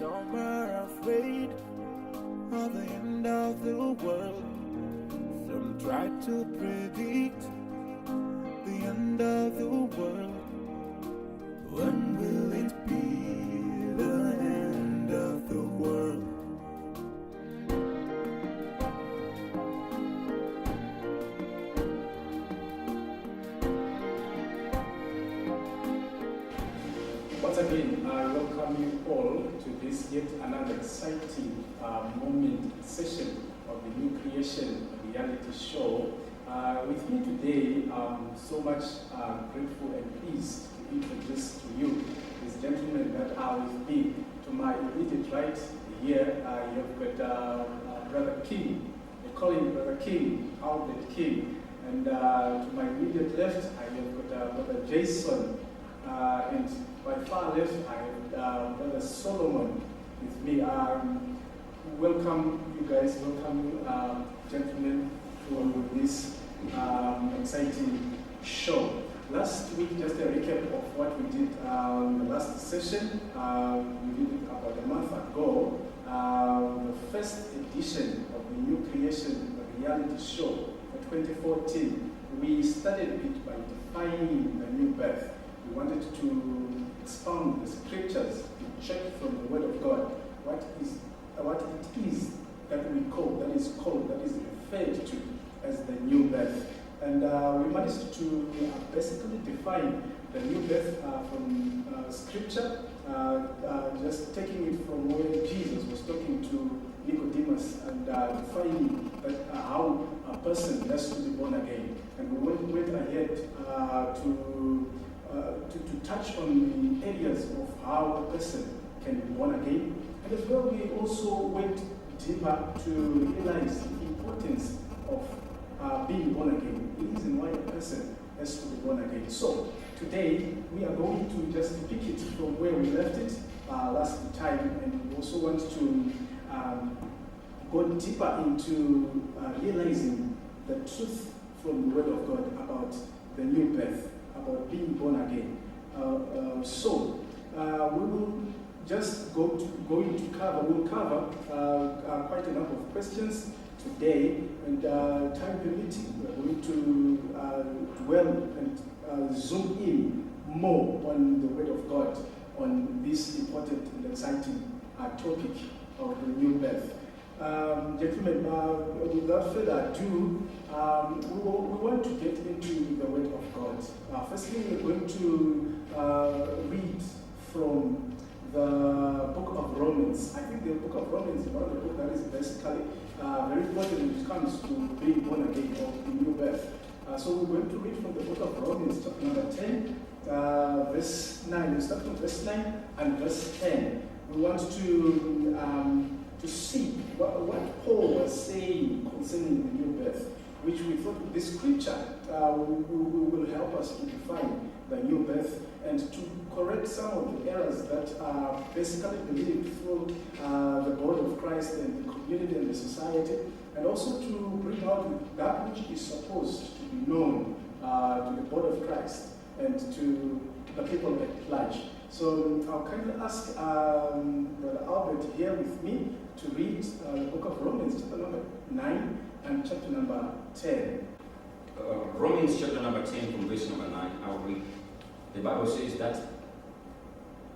Some are afraid of the end of the world. Some try to predict the end of the world. When will it be the end of the world? Once again, I welcome you all to this yet another exciting moment session of the New Creation reality show. With me today, I'm so much grateful and pleased to introduce to you this gentleman that are with me. To my immediate right here, you've got Brother King. They call him Brother King, Albert King. And to my immediate left, I have got Brother Jason. And by far left, I have Brother Solomon with me. Welcome you guys, welcome you gentlemen to this exciting show. Last week, just a recap of what we did in the last session. We did it about a month ago. The first edition of the New Creation reality show for 2014. We started it by defining the new birth. We wanted to expound the scriptures, to check from the Word of God what it is that that is referred to as the new birth. And we managed to basically define the new birth from scripture, just taking it from where Jesus was talking to Nicodemus and defining how a person has to be born again. And we went ahead to touch on the areas of how a person can be born again. And as well, we also went deeper to realize the importance of being born again, the reason why a person has to be born again. So today, we are going to just pick it from where we left it last time, and we also want to go deeper into realizing the truth from the Word of God about the new birth, about being born again. So we will just we'll cover quite a number of questions today, and time permitting, we're going to dwell and zoom in more on the Word of God on this important and exciting topic of the new birth. Gentlemen, without further ado, we want to get into the Word of God. Firstly, we're going to read from the book of Romans. I think the book of Romans is one of the books that is basically very important when it comes to being born again or the new birth. So we're going to read from the book of Romans, chapter number 10, verse 9. We start from verse 9 and verse 10. We want to see what Paul was saying concerning the new birth, which we thought this scripture will help us to define the new birth and to correct some of the errors that are basically believed through the body of Christ and the community and the society, and also to bring out that which is supposed to be known to the body of Christ and to the people at large. So I'll kindly ask Brother Albert here with me to read the book of Romans, chapter number 9 and chapter number 10. Romans chapter number 10 from verse number 9, I'll read. The Bible says that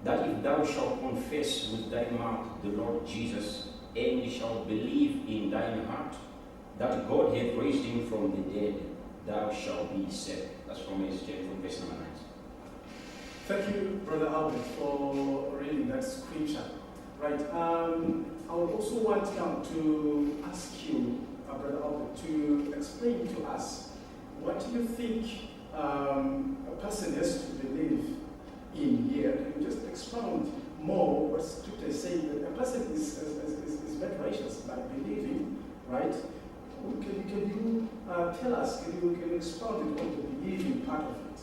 if thou shalt confess with thy mouth the Lord Jesus, and shalt believe in thine heart that God hath raised him from the dead, thou shalt be saved. That's Romans 10 from verse number 9. Thank you, Brother Albert, for reading that scripture. Right. I would also want now to ask you, Brother Albert, to explain to us what do you think a person has to believe in here. Can you just expound more what Scripture is saying? That a person is made righteous by believing, right? Can you tell us, can you expound it on the believing part of it?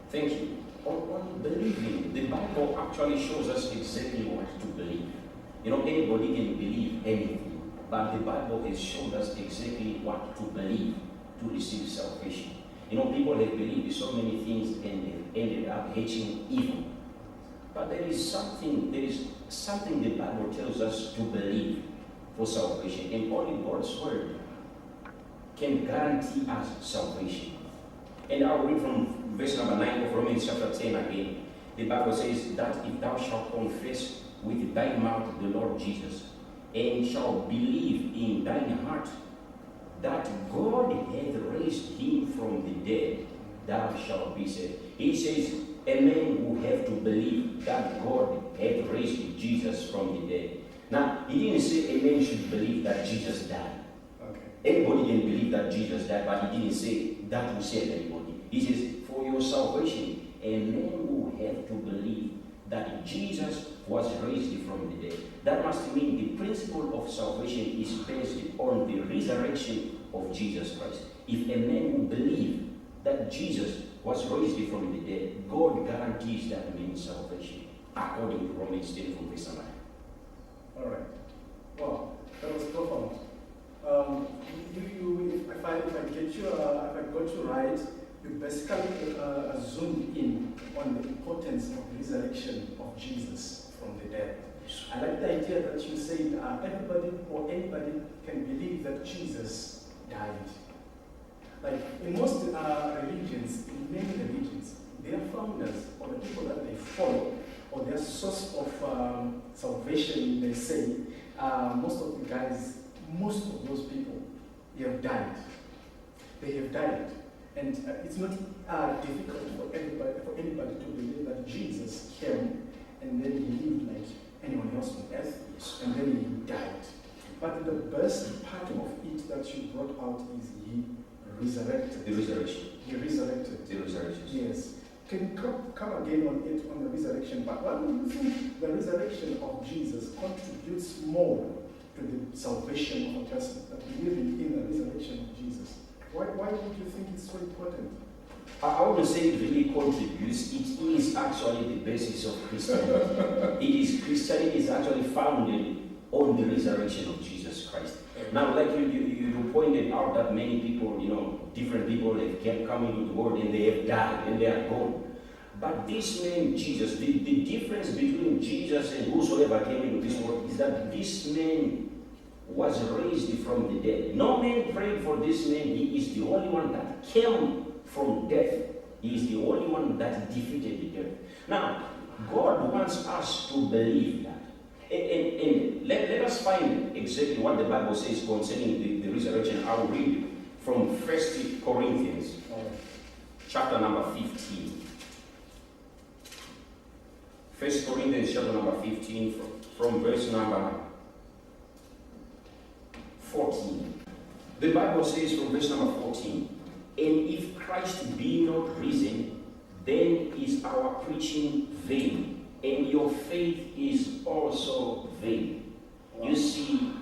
Thank you. On believing, the Bible actually shows us exactly what to believe. You know, anybody can believe anything, but the Bible has shown us exactly what to believe to receive salvation. You know, people have believed so many things and they've ended up hating evil. But there is something the Bible tells us to believe for salvation, and only God's word can guarantee us salvation. And I'll read from verse number 9 of Romans chapter 10 again. The Bible says that if thou shalt confess with thy mouth the Lord Jesus, and shalt believe in thine heart that God hath raised him from the dead, thou shalt be saved. He says, a man who have to believe that God hath raised Jesus from the dead. Now, he didn't say a man should believe that Jesus died. Okay. Everybody can believe that Jesus died, but he didn't say that will save anybody. He says, for your salvation, a man who have to believe that Jesus was raised from the dead. That must mean the principle of salvation is based on the resurrection of Jesus Christ. If a man will believe that Jesus was raised from the dead, God guarantees that man's salvation, according to Romans 10 from verse 9. All right. Wow, that was profound. If I got you right, you basically zoomed in on the importance of the resurrection of Jesus from the dead. I like the idea that you said everybody or anybody can believe that Jesus died. Like in most religions, in many religions, their founders or the people that they follow or their source of salvation, they say, most of those people, they have died. They have died. And it's not difficult for anybody to believe that Jesus came and then he lived like anyone else on earth, and then he died. But the best part of it that you brought out is he resurrected. The resurrection. He resurrected. The resurrection. Yes. Can you come again on it, on the resurrection? But why do you think the resurrection of Jesus contributes more to the salvation of a person, that believing in the resurrection of Jesus? Why would you think it's so important? I wouldn't say it really contributes. It is actually the basis of Christianity. Christianity is actually founded on the resurrection of Jesus Christ. Now, like you pointed out that many people, different people have kept coming into the world and they have died and they are gone. But this man, Jesus, the difference between Jesus and whosoever came into this world is that this man was raised from the dead. No man prayed for this man. He is the only one that came from death. He is the only one that defeated the death. Now, God wants us to believe that. And let us find exactly what the Bible says concerning the resurrection. I will read from 1 Corinthians, chapter number 15. 1 Corinthians, chapter number 15, from verse number 14. The Bible says from verse number 14, and if Christ be not risen, then is our preaching vain, and your faith is also vain. Wow. You see,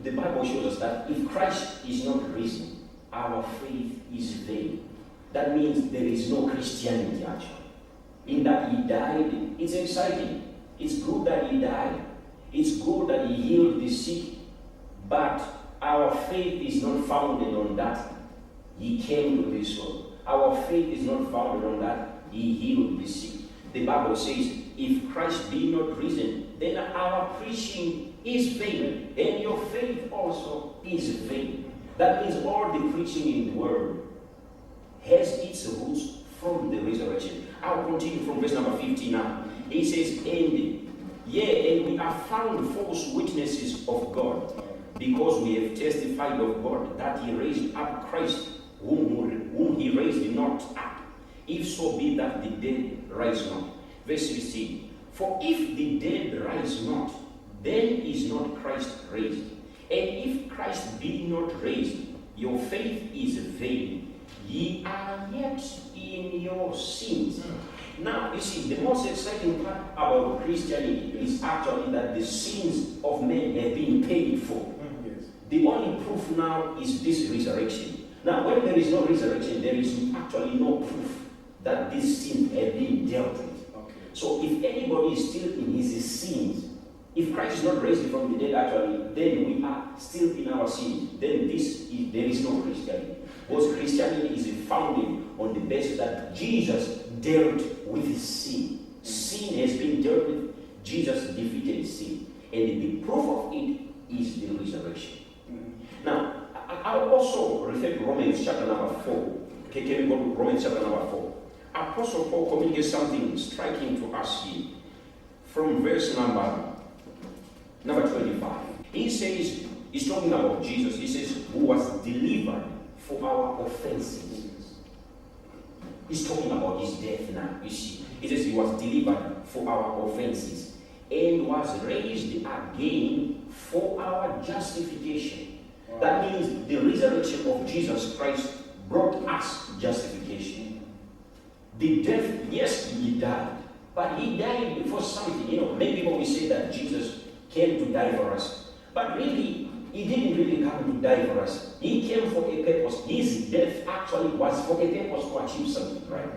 the Bible shows us that if Christ is not risen, our faith is vain. That means there is no Christianity actually. In that he died, it's exciting. It's good that he died. It's good that he healed the sick. But our faith is not founded on that he came to this world. Our faith is not founded on that he healed the sick. The Bible says, if Christ be not risen, then our preaching is vain, and your faith also is vain. That means all the preaching in the world has its roots from the resurrection. I'll continue from verse number 15 now. He says, and we are found false witnesses of God, because we have testified of God that he raised up Christ, whom he raised not up, if so be that the dead rise not. Verse 16, for if the dead rise not, then is not Christ raised. And if Christ be not raised, your faith is vain. Ye are yet in your sins. Now, you see, the most exciting part about Christianity is actually that the sins of men have been paid for. The only proof now is this resurrection. Now, when there is no resurrection, there is actually no proof that these sins have been dealt with. Okay. So if anybody is still in his sins, if Christ is not raised from the dead actually, then we are still in our sins. Then there is no Christianity. Because Christianity is founded on the basis that Jesus dealt with his sin. Sin has been dealt with. Jesus defeated sin. And the proof of it is the resurrection. Now, I'll also refer to Romans chapter number 4. Okay, can we go to Romans chapter number 4? Apostle Paul communicates something striking to us here. From verse number 25. He says, he's talking about Jesus. He says, who was delivered for our offenses. He's talking about his death now, you see. He says he was delivered for our offenses and was raised again for our justification. Wow. That means the resurrection of Jesus Christ brought us justification. The death, yes, he died, but he died for something. You know, many people will say that Jesus came to die for us, but really, he didn't really come to die for us. He came for a purpose. His death actually was for a purpose to achieve something, right?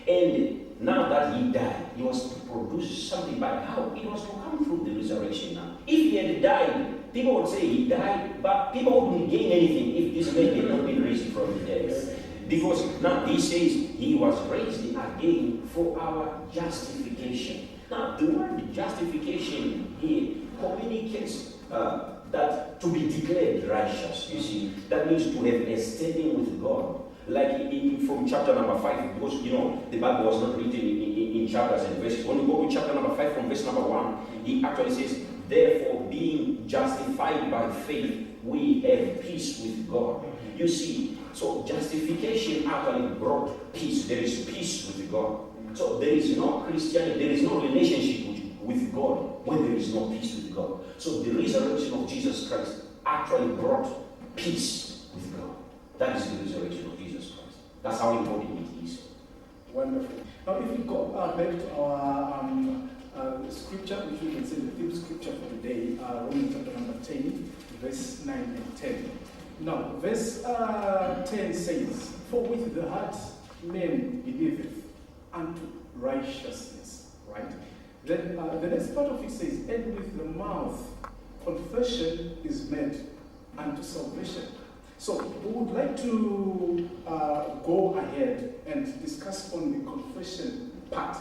And now that he died, he was to produce something. But how? It was to come through the resurrection now. If he had died, people would say he died, but people wouldn't gain anything if this man had not been raised from the dead. Because now he says he was raised again for our justification. Now, the word justification here communicates that to be declared righteous, you see, that means to have a standing with God. Like from chapter number 5, because you know the Bible was not written in chapters and verses. When you go to chapter number 5 from verse number 1, he actually says, therefore being justified by faith, we have peace with God. You see, so justification actually brought peace. There is peace with God. So there is no Christianity, there is no relationship with God when there is no peace with God. So the resurrection of Jesus Christ actually brought peace with God. That is the resurrection of Jesus Christ. That's how important it is. Wonderful. Now, if we go back to our scripture, which we can say the theme scripture for today, Romans chapter number 10, verse 9 and 10. Now, verse 10 says, for with the heart man believeth unto righteousness. Right? Then the next part of it says, and with the mouth confession is made unto salvation. So we would like to go ahead and discuss on the confession part.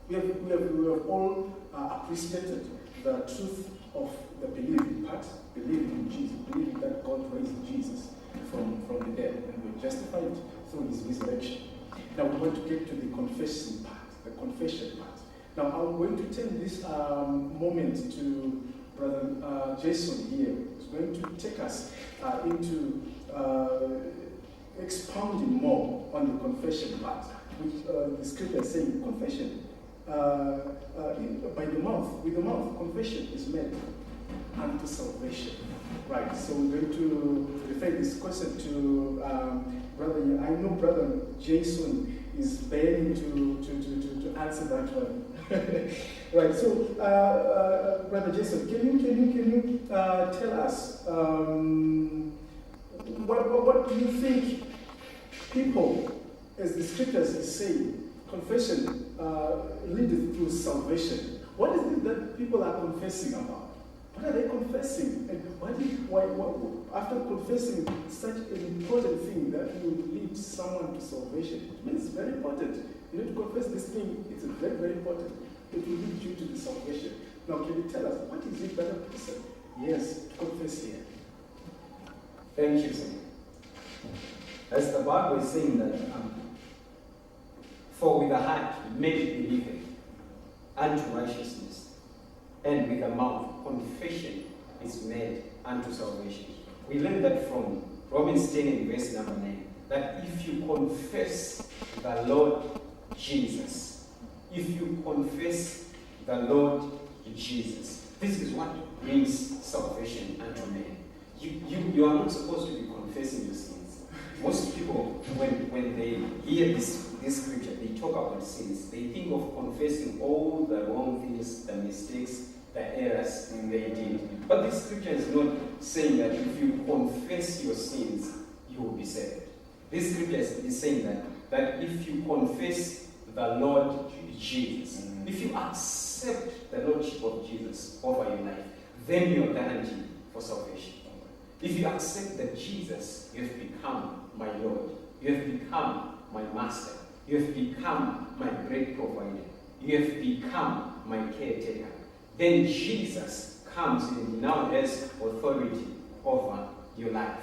We have all appreciated the truth of the believing part, believing in Jesus, believing that God raised Jesus from the dead, and we're justified through his resurrection. Now we want to get to the confession part, the confession part. Now I'm going to turn this moment to Brother Jason here, who's going to take us into expounding more on the confession part, which the scripture is saying, confession. By the mouth, with the mouth, confession is made unto salvation. Right, so we're going to refer this question to Brother, I know Brother Jason is begging to answer that one. Right, so Brother Jason, can you tell us what do you think people, as the scriptures is saying, confession leadeth to salvation? What is it that people are confessing about? What are they confessing? And why after confessing such an important thing that will lead someone to salvation, it means it's very important. You need to confess this thing, it's very, very important. It will lead you to the salvation. Now, can you tell us, what is it that a person yes to confess here? Thank you, sir. As the Bible is saying that, for with the heart man believeth unto righteousness, and with the mouth confession is made unto salvation. We learn that from Romans 10 and verse number 9, that if you confess the Lord Jesus, if you confess the Lord Jesus, this is what brings salvation unto man. You are not supposed to be confessing your sins. Most people, when they hear this scripture, they talk about sins. They think of confessing all the wrong things, the mistakes, the errors they did. But this scripture is not saying that if you confess your sins, you will be saved. This scripture is saying that if you confess the Lord Jesus, if you accept the Lordship of Jesus over your life, then you're guaranteed for salvation. If you accept that Jesus, you have become my Lord, you have become my Master, you have become my great provider, you have become my caretaker. Then Jesus comes and he now has authority over your life.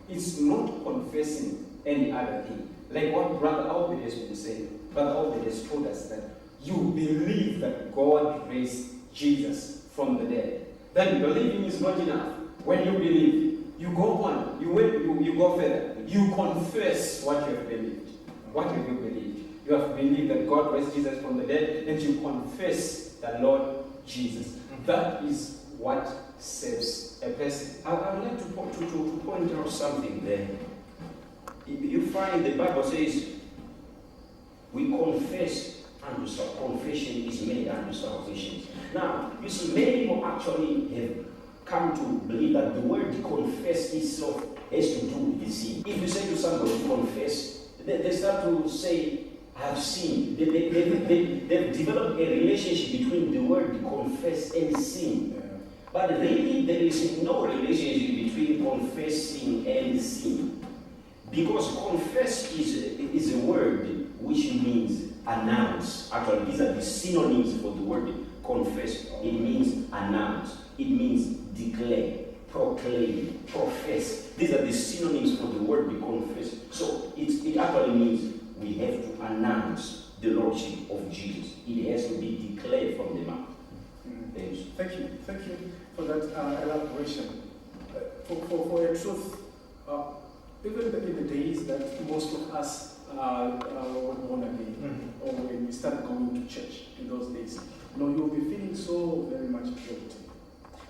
It's not confessing any other thing. Like what Brother Albert has been saying. Brother Albert has told us that you believe that God raised Jesus from the dead. Then believing is not enough. When you believe, you go on, you go further. You confess what you have believed. What have you believed? You have believed that God raised Jesus from the dead, and you confess the Lord Jesus. That is what saves a person. I would like to point out something there. You find the Bible says, we confess unto salvation. Confession is made unto salvation. Now, you see, many people actually have come to believe that the word confess itself has to do with the sin. If you say to somebody, confess, they start to say, I have sinned. They've developed a relationship between the word confess and sin. But really, there is no relationship between confessing and sin. Because confess is a word which means announce. Actually, these are the synonyms for the word confess. It means announce. It means declare, proclaim, profess. These are the synonyms for the word confess. So it actually means we have to announce the Lordship of Jesus. It has to be declared from the mouth. Thank you for that elaboration. For a truth, even in the days that most of us were born again, or when we started going to church in those days, you'll be feeling so very much guilty.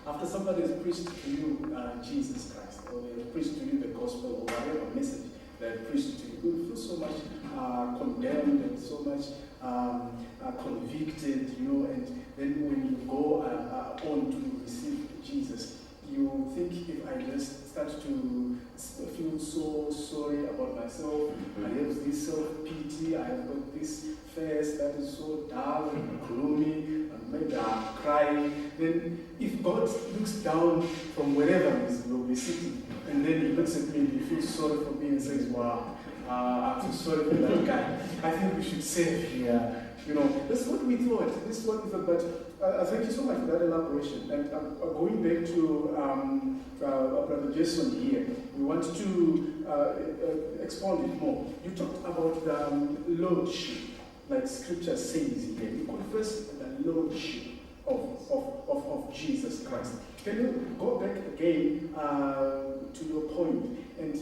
After somebody has preached to you Jesus Christ, or they have preached to you the gospel, or whatever message they have preached to you, you feel so much condemned and so much convicted, and then when you go on to receive Jesus, you think, if I just start to feel so sorry about myself, I have this self-pity, I have got this face that is so dull and gloomy, and maybe I'm crying, then if God looks down from wherever we'll be sitting, and then he looks at me and he feels sorry for me and says, wow, I feel sorry for that guy. I think we should save here. That's what we thought. This is what we thought. But thank you so much for that elaboration. And going back to Brother Jason here, we want to expound it more. You talked about the lordship, like Scripture says here. You confess the lordship of Jesus Christ. Can you go back again to your point and